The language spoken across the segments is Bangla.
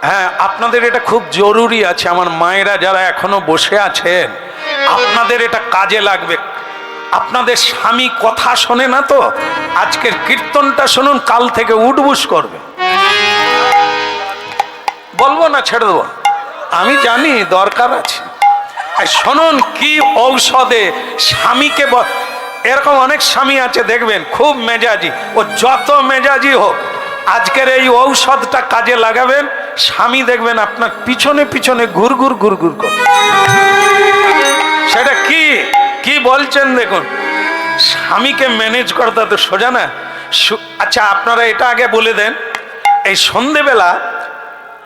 হ্যাঁ, আপনাদের এটা খুব জরুরি আছে। আমার মায়েরা যারা এখনো বসে আছেন, আপনাদের এটা কাজে লাগবে। আপনাদের স্বামী কথা শোনে না তো, আজকের কীর্তনটা শুনুন, কাল থেকে উঠবুস করবে। বলবো না, ছেড়ে দেবো? আমি জানি দরকার আছে। শুনুন কি ঔষধে স্বামীকে, এরকম অনেক স্বামী আছে দেখবেন খুব মেজাজি, ও যত মেজাজি হোক, আজকের এই ঔষধটা কাজে লাগাবেন, স্বামী দেখবেন আপনার পিছনে পিছনে ঘুরঘুর ঘুরঘুর করে। সেটা কি কি বলছেন দেখুন। স্বামীকে ম্যানেজ করতে তো সোজা না। আচ্ছা, আপনারা এটা আগে বলে দেন, এই সন্ধেবেলা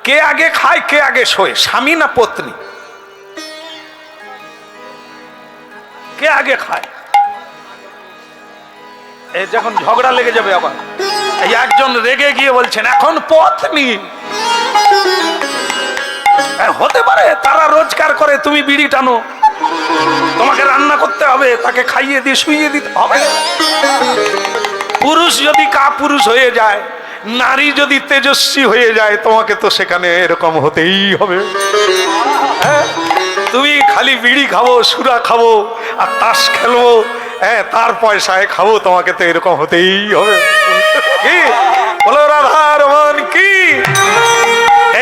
কে আগে খায় কে আগে শোয়, স্বামী না পত্নী? কে আগে খায়? এই যখন ঝগড়া লেগে যাবে আবার, এই একজন রেগে গিয়ে বলছেন এখন পত্নী। হতে পারে তারা রোজগার করে, তুমি বিড়ি টানো, তোমাকে রান্না করতে হবে, তাকে খাইয়ে দিয়ে শুইয়ে দিতে হবে। পুরুষ যদি কাপুরুষ হয়ে যায়, নারী যদি তেজস্বী হয়ে যায়, তোমাকে তো সেখানে এরকম হতেই হবে। তুমি খালি বিড়ি খাবো, সুরা খাবো আর তাস খেলবো, হ্যাঁ, তার পয়সায় খাবো, তোমাকে তো এরকম হতেই হবে। কি বলো রাধার মন কি?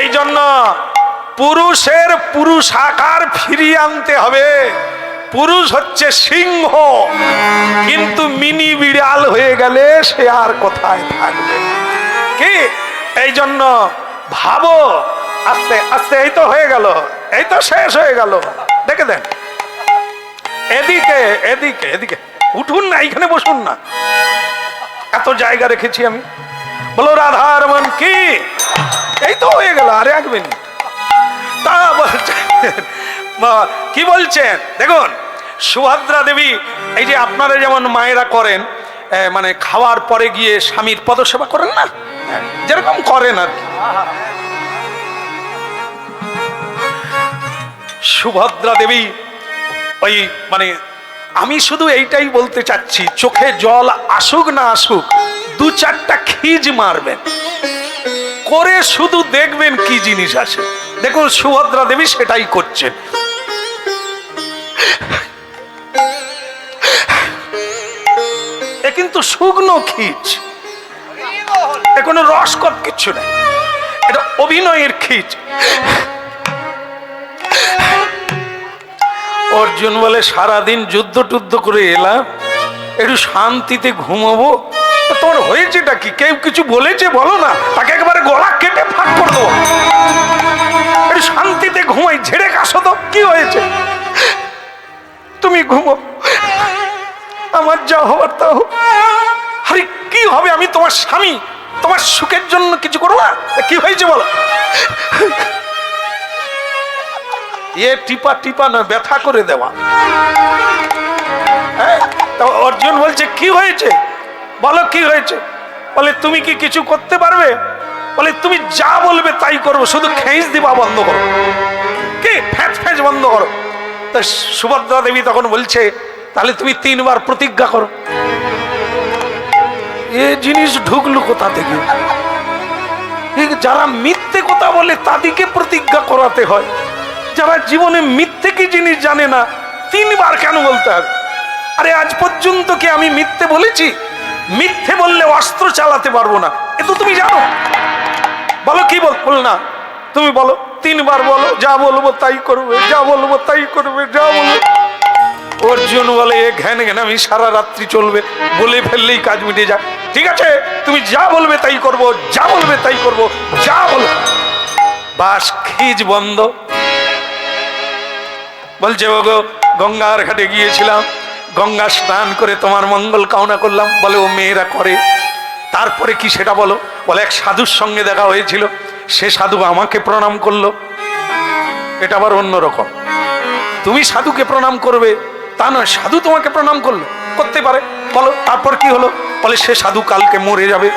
এই জন্য পুরুষের পুরুষাকার ফিরিয়ে আনতে হবে। পুরুষ হচ্ছে সিংহ, কিন্তু মিনি বিড়াল হয়ে গেলে সে আর কোথায় থাকবে? কি এই জন্য ভাবো, আস্তে আস্তে, এই তো হয়ে গেল, এই তো শেষ হয়ে গেল। দেখে দেন, এদিকে এদিকে এদিকে উঠুন না, এইখানে বসুন না, এত জায়গা রেখেছি আমি। বলো রাধার মন কি? এই তো হয়ে গেল, আরে এক মিনিট। তা কি বলছেন দেখুন, সুভদ্রা দেবী, এই যে আপনারা যেমন মায়েরা করেন, মানে খাওয়ার পরে গিয়ে স্বামীর পদসেবা করেন না, যেরকম করেন আর কি, সুভদ্রা দেবী ওই মানে, আমি শুধু এইটাই বলতে চাচ্ছি, চোখে জল আসুক না আসুক, দু চারটা খিজ মারবেন করে, শুধু দেখবেন কি জিনিস আছে। দেখুন সুভদ্রা দেবী সেটাই করছেন। এ কিন্তু শুকনো খিচ, এ কোনো রসকট কিচ্ছু নেই, এটা অভিনয়ের খিচ। অর্জুন বলে সারাদিন যুদ্ধ টুদ্ধ করে এলাম, একটু শান্তিতে ঘুমাবো। তোমার হয়েছেটা কি? কেউ কিছু বলেছে বলো না, তাকে একেবারে গলা কেটে ফাঁক করে দেবো। একটু শান্তিতে ঘুমাই, ঝেড়ে কাশো তো, কি হয়েছে? তুমি ঘুমো, আমার যা হবার তা হোক। আরে কি হবে, আমি তোমার স্বামী, তোমার সুখের জন্য কিছু করো না? কি হয়েছে বলো? এ টিপা টিপা না, ব্যথা করে দেওয়া। অর্জুন বলছে কি হয়েছে বলো, কি হয়েছে? বলে তুমি কি কিছু করতে পারবে? বলে তুমি যা বলবে তাই করবো, শুধু খেঁচ দিবা বন্ধ করো, কি ফ্যাঁচ ফ্যাঁচ বন্ধ করো। তা সুভদ্রা দেবী তখন বলছে তাহলে তুমি 3 বার প্রতিজ্ঞা করো। এ জিনিস ঢুকলো কোথা থেকে? যারা মিথ্যে কথা বলে তাদেরকে প্রতিজ্ঞা করাতে হয়, যারা জীবনে মিথ্যে কি জিনিস জানে না 3 বার কেন বলতে হবে? আরে আজ পর্যন্ত কি আমি মিথ্যে বলেছি? মিথ্যে বললে অস্ত্র চালাতে পারবো না, এ তো তুমি জানো। বলো কি বল না, তুমি বলো 3 বার বলো, যা বলবো তাই করবে, যা বলবো তাই করবে, যা বলবো। অর্জুন বলে এ ঘ্যান ঘ্যান আমি সারা রাত্রি চলবে, বলে ফেললেই কাজ মিটে যায়। ঠিক আছে, তুমি যা বলবে তাই করবো, যা বলবে তাই করবো, যা বলবে। বাস, খিজ বন্ধ। বলছে ওগো গঙ্গার ঘাটে গিয়েছিলাম, গঙ্গা স্নান করে তোমার মঙ্গল কামনা করলাম। বলে ও মেয়েরা করে, তারপরে কি সেটা বলো? বলে এক সাধুর সঙ্গে দেখা হয়েছিল, সে সাধু আমাকে প্রণাম করলো। এটা আবার অন্যরকম, তুমি সাধুকে প্রণাম করবে তা নয়, সাধু তোমাকে প্রণাম করলো, করতে পারে। বলো তারপর কি হলো? বলে সে সাধু কালকে মরে যাবে।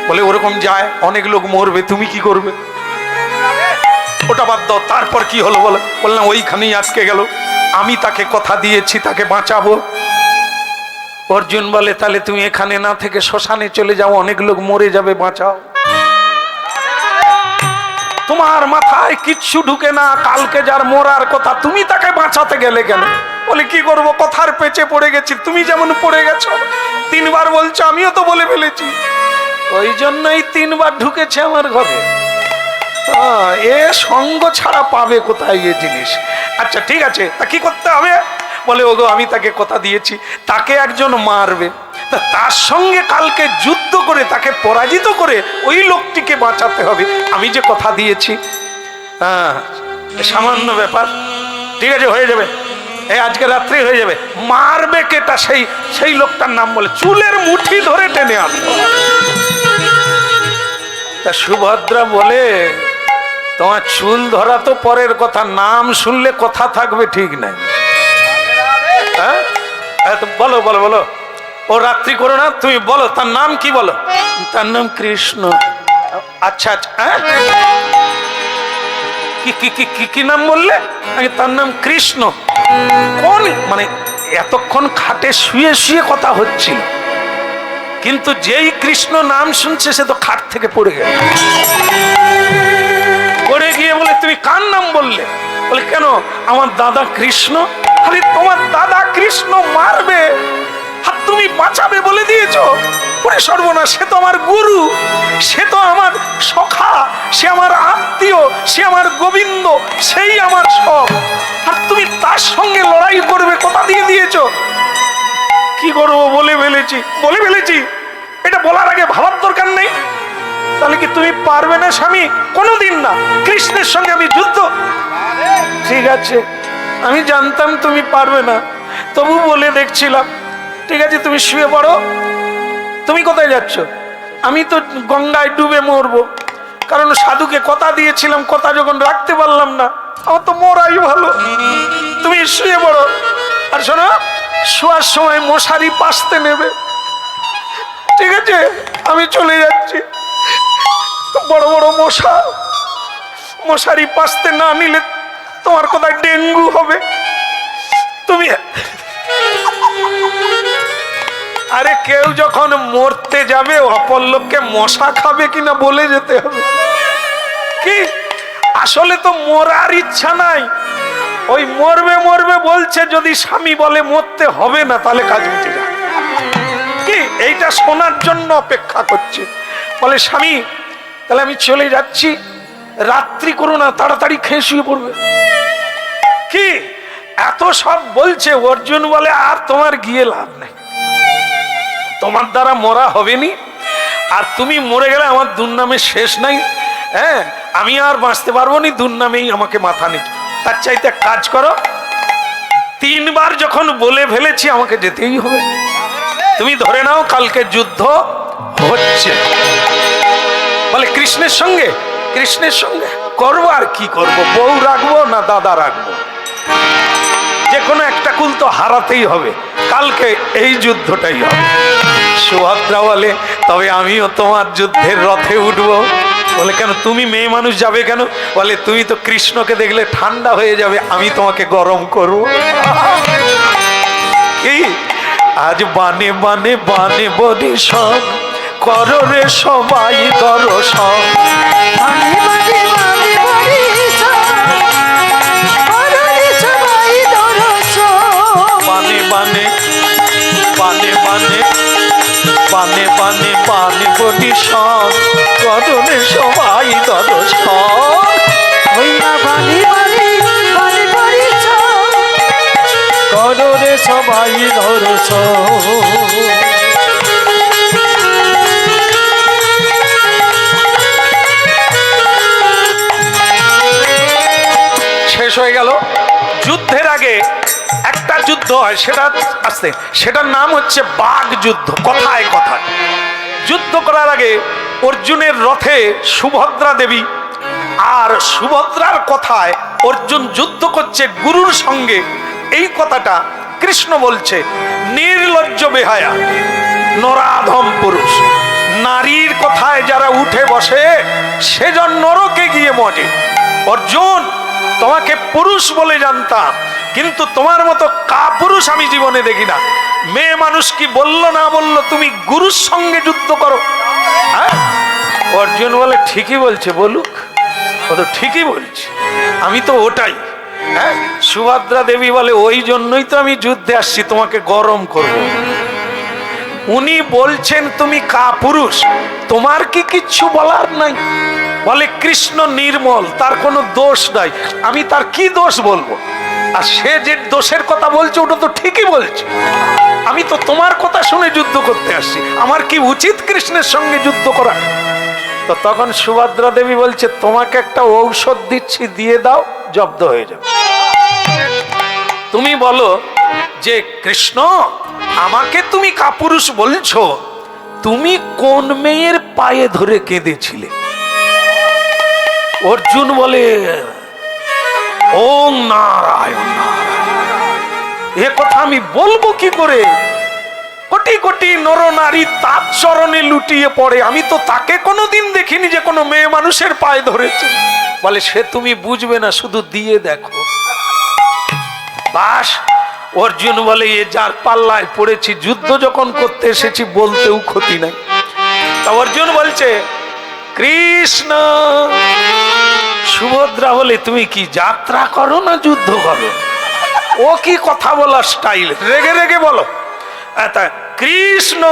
বলে ওরকম যায়, অনেক লোক মরবে, তুমি কি করবে? ওটা বাদ দাও, তারপর কি হলো বলো? বললাম ওইখানেই আটকে গেল, আমি তাকে কথা দিয়েছি তাকে বাঁচাবো। অর্জুন বলে তাহলে তুমি এখানে না থেকে শ্মশানে চলে যাও, অনেক লোক মরে যাবে, বাঁচাও। তোমার মাথায় কিচ্ছু ঢুকে না, কালকে যার মরার কথা তুমি তাকে বাঁচাতে গেলে কেন? বলে কি করব, কথার পেঁচে পড়ে গেছি, তুমি যেমন পড়ে গেছো। 3 বার বলছো, আমিও তো বলে ফেলেছি, ওই জন্যই 3 বার ঢুকেছে আমার ঘরে। এ সঙ্গ ছাড়া পাবে কোথায় এ জিনিস? আচ্ছা ঠিক আছে, তা কি করতে হবে? বলে ওগো আমি তাকে কথা দিয়েছি, তাকে একজন মারবে, তা তার সঙ্গে কালকে যুদ্ধ করে তাকে পরাজিত করে ওই লোকটিকে বাঁচাতে হবে, আমি যে কথা দিয়েছি। সামান্য ব্যাপার, ঠিক আছে হয়ে যাবে, এই আজকে রাত্রি হয়ে যাবে। মারবে কেটা? সেই লোকটার নাম বলে চুলের মুঠি ধরে টেনে আনতো। তা সুভদ্রা বলে, তোমার চুল ধরা তো পরের কথা, নাম শুনলে কথা থাকবে ঠিক নাই। হ্যাঁ বলো বলো বলো, ও রাত্রি করো না, তুমি বলো তার নাম কি? বলো তার নাম কৃষ্ণ। আচ্ছা আচ্ছা, কি নাম বললে? তার নাম কৃষ্ণ। কোন মানে এতক্ষণ খাটে শুয়ে শুয়ে কথা হচ্ছিল, কিন্তু যেই কৃষ্ণ নাম শুনছে সে তো খাট থেকে পড়ে গেল। পড়ে গিয়ে বলে তুমি কার নাম বললে? বলে কেন, আমার দাদা কৃষ্ণ। আরে তোমার দাদা কৃষ্ণ মারবে আর তুমি বাঁচাবে বলে দিয়েছো? ওরে সর্বনাশ, সে তো আমার গুরু, সে তো আমার সখা, সে আমার আত্মীয়, সে আমার গোবিন্দ, সেই আমার সব, আর তুমি তার সঙ্গে লড়াই করবে কথা দিয়ে দিয়েছো। কি করবো, বলে ফেলেছি। এটা বলার আগে ভাবার দরকার নেই? তাহলে কি তুমি পারবে না স্বামী? কোনোদিন না, কৃষ্ণের সঙ্গে আমি যুদ্ধ। ঠিক আছে, আমি জানতাম তুমি পারবে না, তবু বলে দেখছিলাম। ঠিক আছে তুমি শুয়ে পড়ো। তুমি কোথায় যাচ্ছ? আমি তো গঙ্গায় ডুবে মরবো, কারণ সাধুকে কথা দিয়েছিলাম, কথা যখন রাখতে পারলাম না, আমার তো মরাই ভালো। তুমি শুয়ে পড়ো, আর শোনো, শোয়ার সময় মশারি পাশতে নেবে, ঠিক আছে? আমি চলে যাচ্ছি। বড় বড় মশারি পাশতে না নিলে তোমার কোথায় ডেঙ্গু হবে। তুমি আরে কেউ যখন মরতে যাবে অপর লোককে মশা খাবে কিনা বলে যেতে হবে। কি আসলে তো মরার ইচ্ছা নাই, ওই মরবে বলছে, যদি স্বামী বলে মরতে হবে না তাহলে কাজ মিটে যায়। কি এইটা শোনার জন্য অপেক্ষা করছে। বলে স্বামী তাহলে আমি চলে যাচ্ছি, রাত্রি করো না, তাড়াতাড়ি খেয়ে শুয়ে পড়বে। কি এত সব বলছে, অর্জুন বলে আর তোমার গিয়ে লাভ নেই, তোমার দ্বারা মরা হবে নি, আর তুমি মরে গেলে আমার দুর্নামে শেষ নাই। হ্যাঁ আমি আর বাঁচতে পারবো নি, দুর্নামেই আমাকে মাথা নিতে। তার চাইতে কাজ করো, 3 বার যখন বলে ফেলেছি আমাকে যেতেই হবে। তুমি ধরে নাও কালকে যুদ্ধ হচ্ছে। বলে কৃষ্ণের সঙ্গে করবো, আর কি করব, বউ রাখবো না দাদা রাখবো, যে কোনো একটা কুল তো হারাতেই হবে, কালকে এই যুদ্ধটাই হবে। সুভদ্রা বলে তবে আমিও তোমার যুদ্ধের রথে উঠবো। বলে কেন, তুমি মেয়ে মানুষ যাবে কেন? বলে তুমি তো কৃষ্ণকে দেখলে ঠান্ডা হয়ে যাবে, আমি তোমাকে গরম করব। কি আজ বানে বনে সব করো রে সবাই দর্শন। বানে বনি সব করো রে সবাই দর্শন। করো রে সবাই দর্শন। শেষ হয়ে গেল। যুদ্ধের আগে একটা যুদ্ধ হয়, সেটা আসছে, সেটার নাম হচ্ছে বাঘ যুদ্ধ। কথায় যুদ্ধ করার আগে অর্জুনের রথে সুভদ্রা দেবী, আর সুভদ্রার কথায় অর্জুন যুদ্ধ করছে গুরুর সঙ্গে। এই কথাটা কৃষ্ণ বলছে, নির্লজ্জ বেহায়া নরাধম পুরুষ, নারীর কথায় যারা উঠে বসে সেজন নরকে গিয়ে মজে। অর্জুন তোমাকে পুরুষ বলে জানতাম, কিন্তু তোমার মতো কাপুরুষ আমি জীবনে দেখি না। মেয়ে মানুষ কি বললো না বললো, তুমি গুরুর সঙ্গে যুদ্ধ করো। হ্যাঁ অর্জুন বলে ঠিকই বলছে, বলুক, ও তো ঠিকই বলছি, আমি তো ওটাই। হ্যাঁ, সুভদ্রা দেবী বলে ওই জন্যই তো আমি যুদ্ধে আসছি, তোমাকে গরম করব। উনি বলছেন তুমি কাপুরুষ, তোমার কি কিচ্ছু বলার নাই? বলে কৃষ্ণ নির্মল, তার কোনো দোষ নাই, আমি তার কি দোষ বলবো? আর সে যে দোষের কথা বলছে ওটা তো ঠিকই বলছে, আমি তো তোমার কথা শুনে যুদ্ধ করতে আসছি, আমার কি উচিত কৃষ্ণের সঙ্গে যুদ্ধ করা? তো তখন সুভদ্রা দেবী বলছে তোমাকে একটা ঔষধ দিচ্ছি, দিয়ে দাও, জব্দ হয়ে যাবে। তুমি বলো যে কৃষ্ণ আমাকে তুমি কাপুরুষ বলছো, তুমি কোন মেয়ের পায়ে ধরে কেঁদেছিলে? অর্জুন বলে ওম নারায়ণ নারায়ণ, এ কথা আমি বলবো কি করে? কোটি কোটি নর নারী তার চরণে লুটিয়ে পড়ে, আমি তো তাকে কোনোদিন দেখিনি যে কোনো মেয়ে মানুষের পায়ে ধরেছে। বলে সে তুমি বুঝবে না, শুধু দিয়ে দেখো। বাস, অর্জুন বলে এ যার পাল্লায় পড়েছি, যুদ্ধ যখন করতে এসেছি বলতেও ক্ষতি নাই। তা অর্জুন বলছে কৃষ্ণ। সুভদ্রা বলে তুমি কি যাত্রা করো না যুদ্ধ করো? ও কি কথা বলার স্টাইল, রেগে রেগে বলো। কৃষ্ণ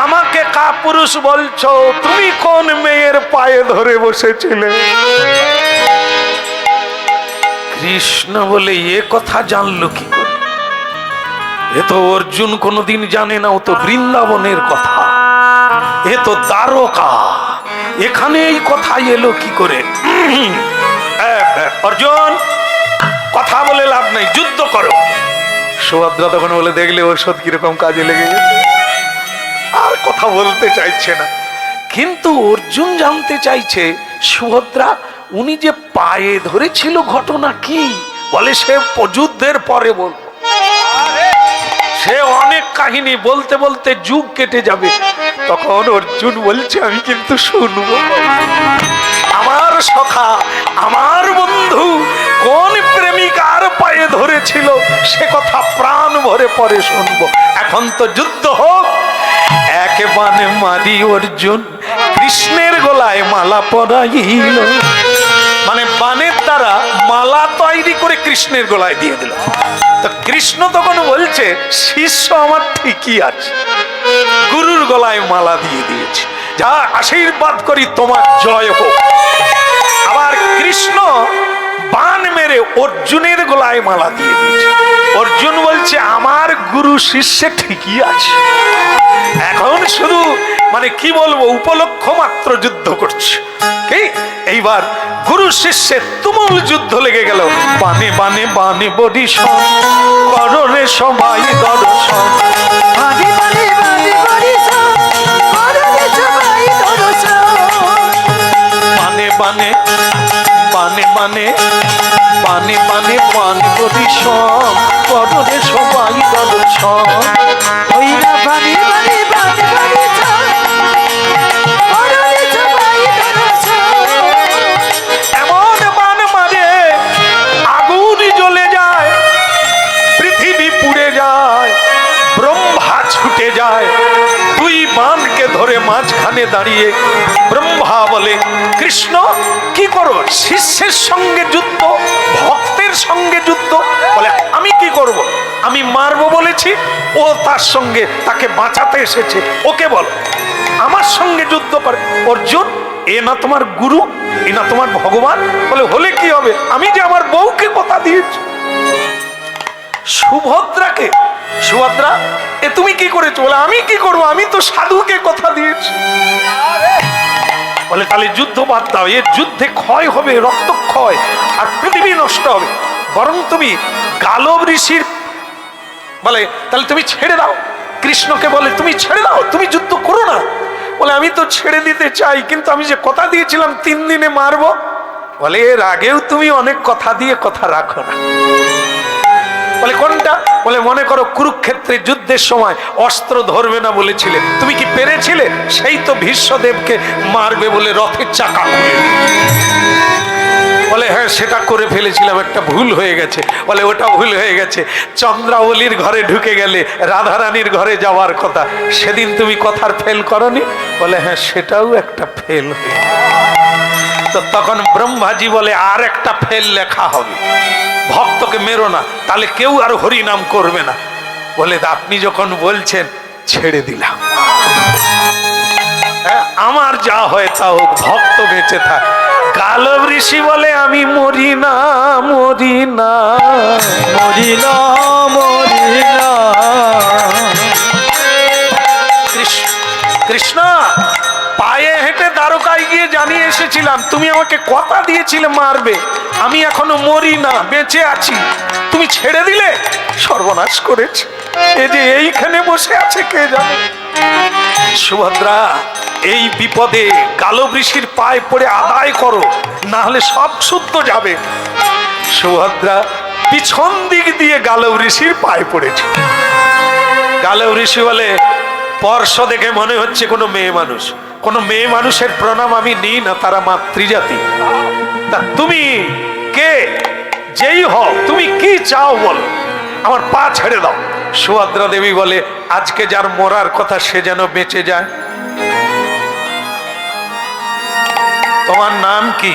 আমাকে কাপুরুষ বলছো, তুমি কোন মেয়ের পায়ে ধরে বসেছিলে? কৃষ্ণ বলে এ কথা জানলো কি করে? এ তো অর্জুন কোনোদিন জানে না, ও তো বৃন্দাবনের কথা, এ তো দ্বারকা, এখানে এই কথা এলো কি করে? অর্জুন কথা বলে লাভ নাই, যুদ্ধ করো। সুভদ্রা তখন বলে দেখলে ঔষধ কিরকম কাজে লেগে গেছে, আর কথা বলতে চাইছে না। কিন্তু অর্জুন জানতে চাইছে সুভদ্রা উনি যে পায়ে ধরেছিল ঘটনা কি? বলে সে যুদ্ধের পরে বলবো, সে অনেক কাহিনী বলতে বলতে যুগ কেটে যাবে। তখন অর্জুন বলছে আমি কিন্তু শুনবো, আমার সখা আমার বন্ধু কোন প্রেমিকার পায়ে ধরেছিল সে কথা প্রাণ ভরে পরে শুনবো, এখন তো যুদ্ধ হোক। এক বানে মারি অর্জুন কৃষ্ণের গলায় মালা পরাইল, মানে বানের দ্বারা মালা তৈরি করে কৃষ্ণের গলায় দিয়ে দিল। তো কৃষ্ণ তখন বলছে শিষ্য আমার ঠিকই আছে, গুরুর গলায় মালা দিয়ে দিয়েছে, যা আশীর্বাদ করি তোমার জয় হোক। আবার কৃষ্ণ বান মেরে অর্জুনের গলায় মালা দিয়ে দিয়েছে। অর্জুন বলছে আমার গুরু শিষ্য ঠিকই আছে, এখন শুধু মানে কি বলবো উপলক্ষ মাত্র যুদ্ধ করছে। এইবার গুরু শিষ্যের তুমুল যুদ্ধ লেগে গেল। বানে বানে বানে বডি কররে সবাই দর্শন, বানে বানে বানে বডি কররে সবাই দর্শন, বানে বানে বানে বানে বানে বানে বানে বডি কররে সবাই দর্শন, ওইরা বানে বানে বানে বানে দুই বানকে ধরে মাঝখানে দাঁড়িয়ে ব্রহ্মা বলে কৃষ্ণ কি করো? শিষ্যের সঙ্গে যুদ্ধ, ভক্তের সঙ্গে যুদ্ধ। বলে আমি কি করব? আমি মারবো বলেছি, ও তার সঙ্গে তাকে বাঁচাতে এসেছে, ওকে বলো আমার সঙ্গে যুদ্ধ করে। অর্জুন এ না তোমার গুরু, এ না তোমার ভগবান? বলে হলে কি হবে, আমি যে আমার বউকে কথা দিয়েছি সুভদ্রাকে। সুভদ্রা এ তুমি কি করেছো? বলে আমি কি করবো, আমি তো সাধুকে কথা দিয়েছি। বলে তাহলে যুদ্ধ বাদ দাও, এর যুদ্ধে ক্ষয় হবে, রক্তক্ষয়, আর পৃথিবী নষ্ট হবে। বরং তুমি গালব ঋষির বলে তাহলে তুমি ছেড়ে দাও। কৃষ্ণকে বলে তুমি ছেড়ে দাও, তুমি যুদ্ধ করো না। বলে আমি তো ছেড়ে দিতে চাই, কিন্তু আমি যে কথা দিয়েছিলাম 3 দিনে মারবো। বলে এর আগেও তুমি অনেক কথা দিয়ে কথা রাখো না। বলে কোনটা? বলে মনে করো কুরুক্ষেত্রে যুদ্ধের সময় অস্ত্র ধরবে না বলেছিলে, তুমি কি পেরেছিলে? সেই তো ভীষ্মদেবকে মারবে বলে রথের চাকা খুলে। বলে হ্যাঁ সেটা করে ফেলেছিলাম, একটা ভুল হয়ে গেছে। বলে ওটা ভুল হয়ে গেছে, চন্দ্রাবলীর ঘরে ঢুকে গেলে রাধারানীর ঘরে যাওয়ার কথা, সেদিন তুমি কথার ফেল করনি? বলে হ্যাঁ সেটাও একটা ফেল হয়ে। তো তখন ব্রহ্মাজি বলে আর একটা ফেল লেখা হবে, ভক্তকে মেরো না, তাহলে কেউ আর হরি নাম করবে না। বলে আপনি যখন বলছেন ছেড়ে দিলাম, আমার যা হয় তা হোক, ভক্ত বেঁচে থাক। গালব ঋষি বলে আমি মরি না, মরি না, মরি না, মরি না। কৃষ্ণ পায়ে হেঁটে দ্বারকায় গিয়ে জানিয়ে এসেছিলাম, তুমি আমাকে কথা দিয়েছিলে মারবে, আমি এখনো মরি না, বেঁচে আছি, তুমি ছেড়ে দিলে, সর্বনাশ করেছে। এই যে এইখানে বসে আছে কে জানে। সুভদ্রা এই বিপদে গালব ঋষির পায়ে পড়ে আদায় করো, না হলে সব শুদ্ধ যাবে। সুভদ্রা পিছন দিক দিয়ে গালব ঋষির পায়ে পড়েছে। গালব ঋষি বলে স্পর্শ দেখে মনে হচ্ছে কোনো মেয়ে মানুষ, কোনো মেয়ে মানুষের প্রণাম আমি নিই না, তারা মাতৃজাতি। তা তুমি কে, যেই হও, তুমি কি চাও বলো, আমার পা ছেড়ে দাও। সুভদ্রা দেবী বলে আজকে যার মরার কথা সে যেন বেঁচে যায়। তোমার নাম কি?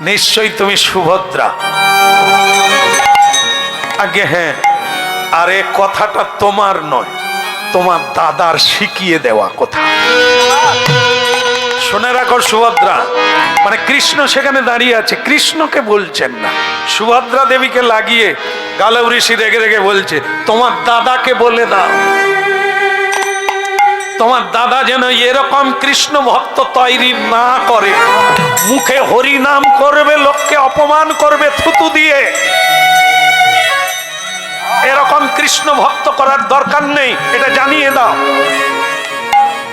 নিশ্চয়ই তুমি সুভদ্রা। আগে হ্যাঁ, আর এ কথাটা তোমার নয়, তোমার দাদার শিখিয়ে দেওয়া কথা। শুনে রাখো সুভদ্রা, মানে কৃষ্ণ সেখানে দাঁড়িয়ে আছে, কৃষ্ণকে বলছেন না, সুভদ্রা দেবীকে লাগিয়ে গালব ঋষি রেগে রেগে বলছে তোমার দাদাকে বলে দাও, তোমার দাদা যেন এরকম কৃষ্ণ ভক্ত তৈরি না করে, মুখে হরি নাম করবে, লোককে অপমান করবে থুতু দিয়ে, এরকম কৃষ্ণ ভক্ত করার দরকার নেই, এটা জানিয়ে দাও।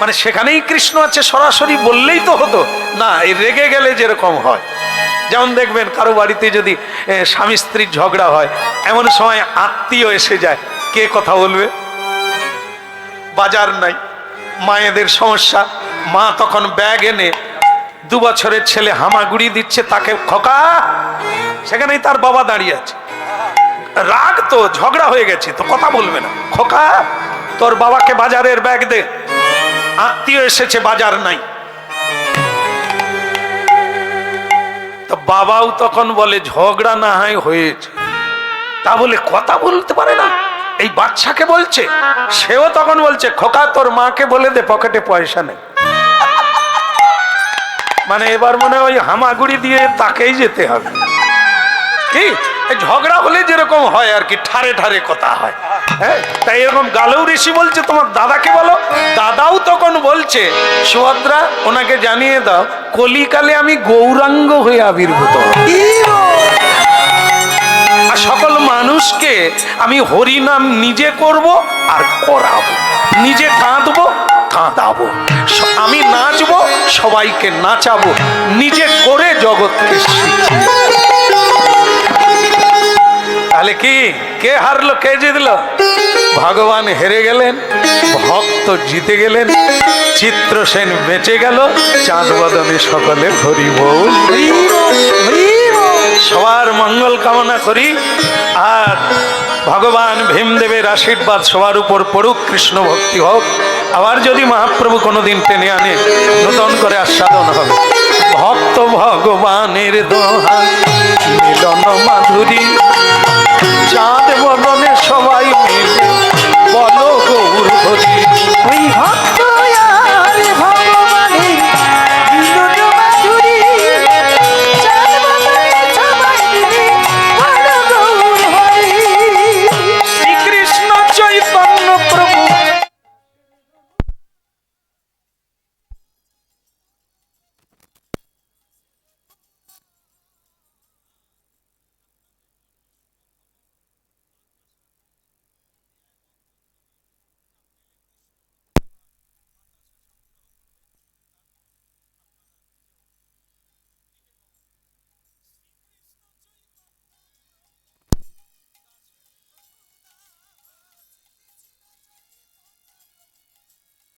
মানে সেখানেই কৃষ্ণ আছে সরাসরি বললেই তো হতো না, এই রেগে গেলে যেরকম হয়। যেমন দেখবেন কারো বাড়িতে যদি স্বামী স্ত্রীর ঝগড়া হয়, এমন সময় আত্মীয় এসে যায়, কে কথা বলবে? বাজার নাই, মায়েদের সমস্যা, মা তখন ব্যাগ এনে 2 বছরের ছেলে হামাগুড়ি দিচ্ছে, তাকে খোকা, সেখানেই তার বাবা দাঁড়িয়ে আছে, রাগ তো, ঝগড়া হয়ে গেছে তো কথা বলবে না, খোকা তোর বাবাকে বাজারের ব্যাগ দে, আত্মীয় এসেছে বাজার নাই। তো বাবাও তখন বলে ঝগড়া না হয় হয়েছে, তা বলে কথা বলতে পারে না, এই বাচ্চাকে বলছে, সেও তখন বলছে খোকা তোর মাকে বলে দে পকেটে পয়সা নেই। মানে এবার মনে হয় হামাগুড়ি দিয়ে তাকেই যেতে হবে। কি ঝগড়া হলে যেরকম হয় আর কি, ঠারে ঠারে কথা হয়। হ্যাঁ, তাই এরকম গালব ঋষি বলছে তোমার দাদাকে বলো। দাদাও তখন বলছে সুভদ্রা ওনাকে জানিয়ে দাও কলিকালে আমি গৌরাঙ্গ হয়ে আবির্ভূত, আর সকল মানুষকে আমি হরিনাম নিজে করব আর করাবো, নিজে কাঁদবো কাঁদাবো, আমি নাচবো সবাইকে নাচাবো, নিজে করে জগৎকে শিখি। তাহলে কি, কে হারলো কে জিতলো? ভগবান হেরে গেলেন, ভক্ত জিতে গেলেন, চিত্রসেন বেঁচে গেল, চাঁদ বদনে সকলে হরি বল। সবার মঙ্গল কামনা করি, আর ভগবান ভীমদেবের আশীর্বাদ সবার উপর পড়ুক, কৃষ্ণ ভক্তি হোক। আবার যদি মহাপ্রভু কোনোদিন টেনে আনে, নতুন করে আস্বাদন হবে। ভক্ত ভগবানের দোহাই, মিলন মাধুরী